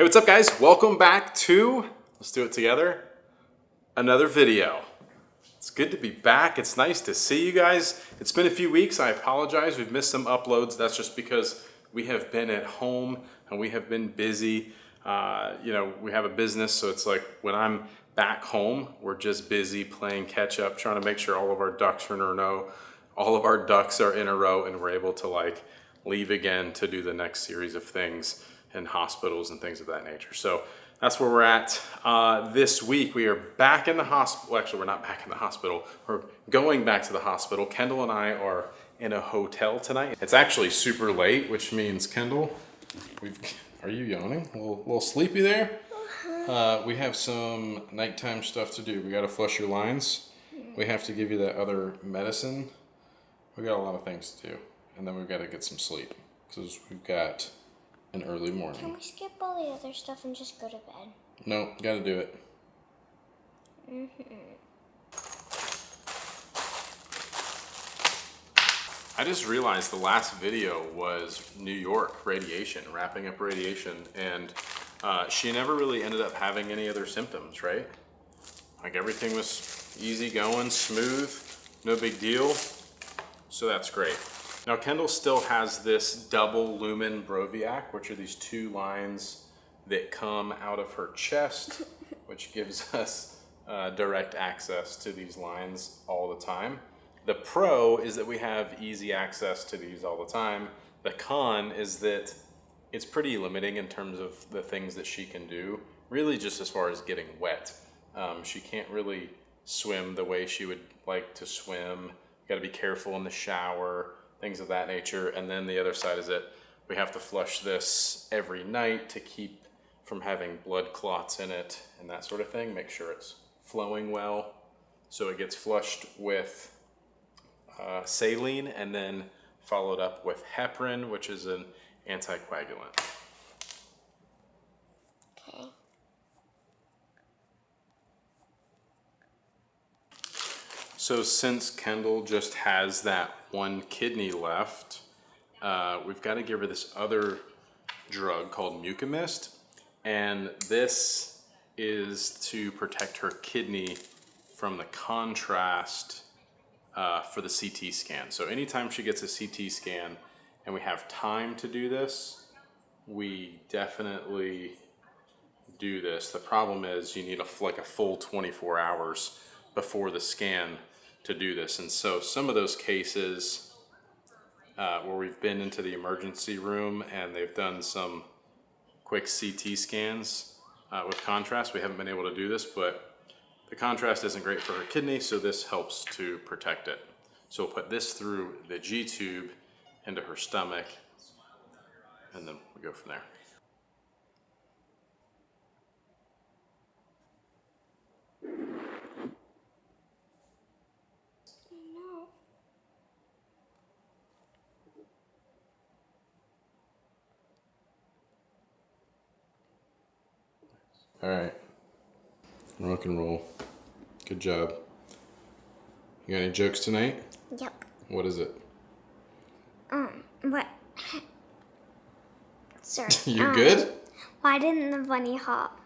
Hey, what's up guys? Welcome back to, let's do it together, another video. It's good to be back. It's nice to see you guys. It's been a few weeks. I apologize. We've missed some uploads. That's just because we have been at home and we have been busy. We have a business, so it's like when I'm back home, we're just busy playing catch up, trying to make sure all of our ducks are in a row, all of our ducks are in a row, and we're able to leave again to do the next series of things in hospitals and things of that nature. So that's where we're at. This week we are back in the hospital. Well, actually, we're not back in the hospital. We're going back to the hospital. Kendall and I are in a hotel tonight. It's actually super late, which means Kendall, are you yawning? A little sleepy there? We have some nighttime stuff to do. We got to flush your lines. We have to give you that other medicine. We got a lot of things to do, and then we've got to get some sleep because we've got an early morning. Can we skip all the other stuff and just go to bed? No, gotta do it. I just realized the last video was New York radiation, wrapping up radiation, and she never really ended up having any other symptoms, right? Like everything was easy going, smooth, no big deal. So that's great. Now Kendall still has this double lumen Broviac, which are these two lines that come out of her chest, which gives us direct access to these lines all the time. The pro is that we have easy access to these all the time. The con is that it's pretty limiting in terms of the things that she can do, really just as far as getting wet. She can't really swim the way she would like to swim. Got to be careful in the shower, things of that nature. And then the other side is that we have to flush this every night to keep from having blood clots in it and that sort of thing. Make sure it's flowing well. So it gets flushed with saline and then followed up with heparin, which is an anticoagulant. Okay. So since Kendall just has that one kidney left, we've got to give her this other drug called Mucomist, and this is to protect her kidney from the contrast for the CT scan. So anytime she gets a CT scan and we have time to do this, we definitely do this. The problem is you need a full 24 hours before the scan to do this. And so some of those cases where we've been into the emergency room and they've done some quick CT scans with contrast, we haven't been able to do this, but the contrast isn't great for her kidney, so this helps to protect it. So we'll put this through the G-tube into her stomach, and then we go from there. All right, rock and roll. Good job. You got any jokes tonight? Yep. What is it? What? Sorry. You good? Why didn't the bunny hop?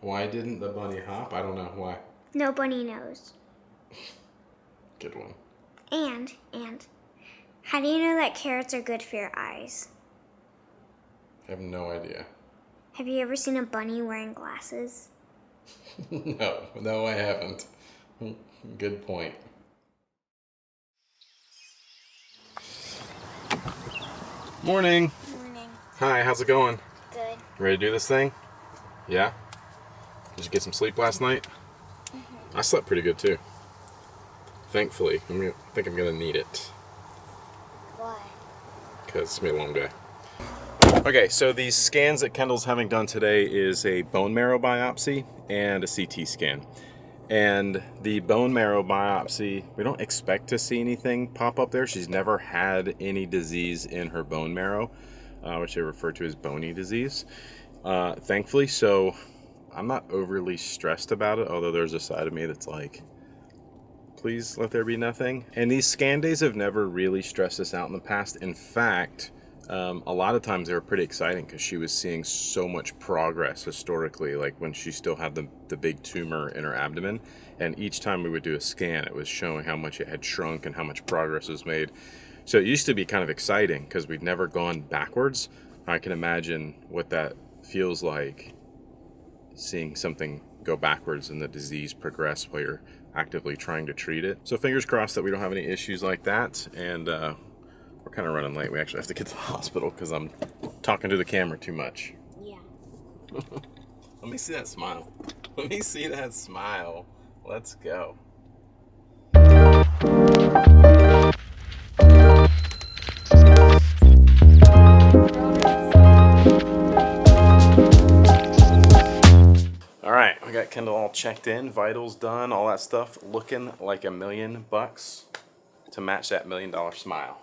Why didn't the bunny hop? I don't know why. No bunny knows. Good one. And, how do you know that carrots are good for your eyes? I have no idea. Have you ever seen a bunny wearing glasses? No, I haven't. Good point. Morning. Morning. Hi, how's it going? Good. Ready to do this thing? Yeah? Did you get some sleep last night? I slept pretty good too. Thankfully. I think I'm gonna need it. Why? Because it's gonna be a long day. Okay, so these scans that Kendall's having done today is a bone marrow biopsy and a CT scan. And the bone marrow biopsy, we don't expect to see anything pop up there. She's never had any disease in her bone marrow, which they refer to as bony disease, thankfully. So I'm not overly stressed about it, although there's a side of me that's like, please let there be nothing. And these scan days have never really stressed us out in the past. In fact, a lot of times they were pretty exciting because she was seeing so much progress historically, like when she still had the big tumor in her abdomen. And each time we would do a scan, it was showing how much it had shrunk and how much progress was made. So it used to be kind of exciting because we'd never gone backwards. I can imagine what that feels like, seeing something go backwards and the disease progress while you're actively trying to treat it. So fingers crossed that we don't have any issues like that. And we're kind of running late. We actually have to get to the hospital because I'm talking to the camera too much. Yeah. Let me see that smile. Let me see that smile. Let's go. All right, we got Kendall all checked in, vitals done, all that stuff, looking like $1 million to match that $1 million smile.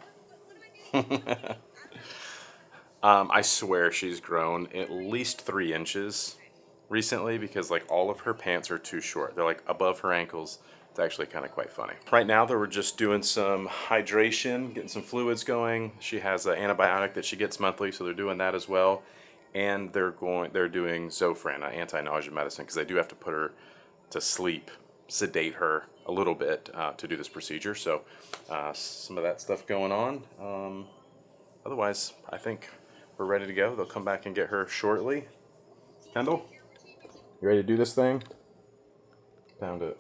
I swear she's grown at least 3 inches recently because like all of her pants are too short. They're like above her ankles. It's actually kind of quite funny. Right now they were just doing some hydration, getting some fluids going. She has an antibiotic that she gets monthly, so they're doing that as well. And they're doing Zofran, an anti-nausea medicine, because they do have to put her to sleep, sedate her a little bit to do this procedure. So some of that stuff going on. Otherwise, I think we're ready to go. They'll come back and get her shortly. Kendall, you ready to do this thing? Pound it.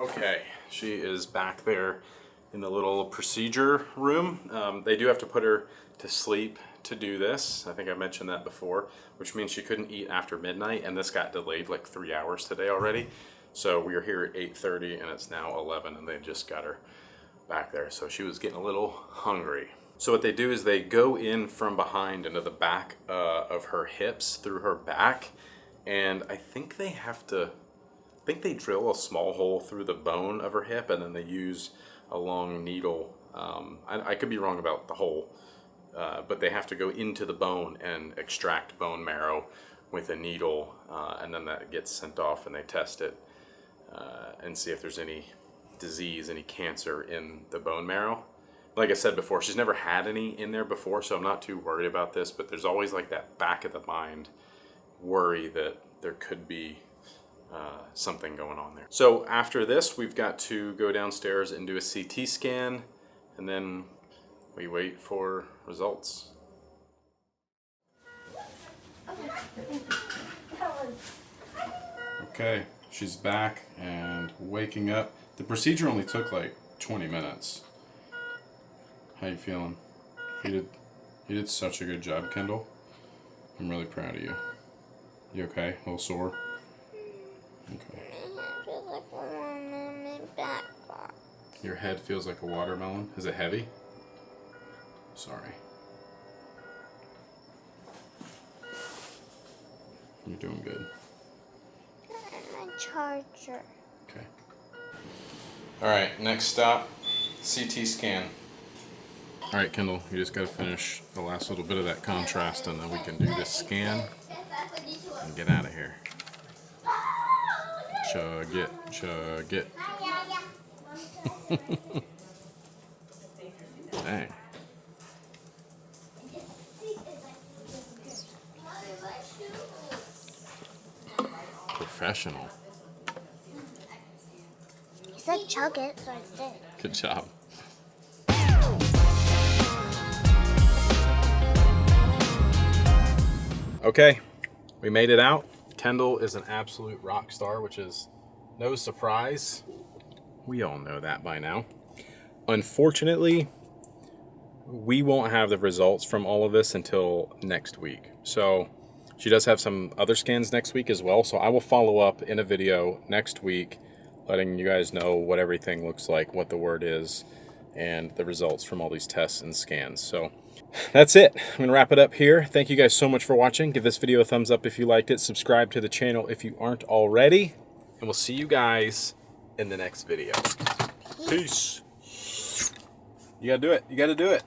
Okay, she is back there in the little procedure room. They do have to put her to sleep to do this. I think I mentioned that before, which means she couldn't eat after midnight, and this got delayed like 3 hours today already. So we are here at 8:30 and it's now 11 and they just got her back there. So she was getting a little hungry. So what they do is they go in from behind into the back of her hips through her back, and I think they drill a small hole through the bone of her hip, and then they use a long needle. I could be wrong about the hole, but they have to go into the bone and extract bone marrow with a needle, and then that gets sent off and they test it and see if there's any disease, any cancer in the bone marrow. Like I said before, she's never had any in there before, so I'm not too worried about this, but there's always like that back of the mind worry that there could be something going on there. So after this, we've got to go downstairs and do a CT scan, and then we wait for results. Okay, she's back and waking up. The procedure only took like 20 minutes. How you feeling? You did such a good job, Kendall. I'm really proud of you. You okay? A little sore? Okay. Your head feels like a watermelon? Is it heavy? Sorry. You're doing good. My charger. Okay. Alright, next stop, CT scan. Alright, Kendall, you just gotta finish the last little bit of that contrast and then we can do this scan and get out of here. Chug it, chug it. Dang. Professional. You said chug it, so I did. Good job. Okay, we made it out. Kendall is an absolute rock star, which is no surprise. We all know that by now. Unfortunately, we won't have the results from all of this until next week. So she does have some other scans next week as well. So I will follow up in a video next week, letting you guys know what everything looks like, what the word is, and the results from all these tests and scans. So that's it. I'm going to wrap it up here. Thank you guys so much for watching. Give this video a thumbs up if you liked it. Subscribe to the channel if you aren't already. And we'll see you guys in the next video. Peace. You got to do it. You got to do it.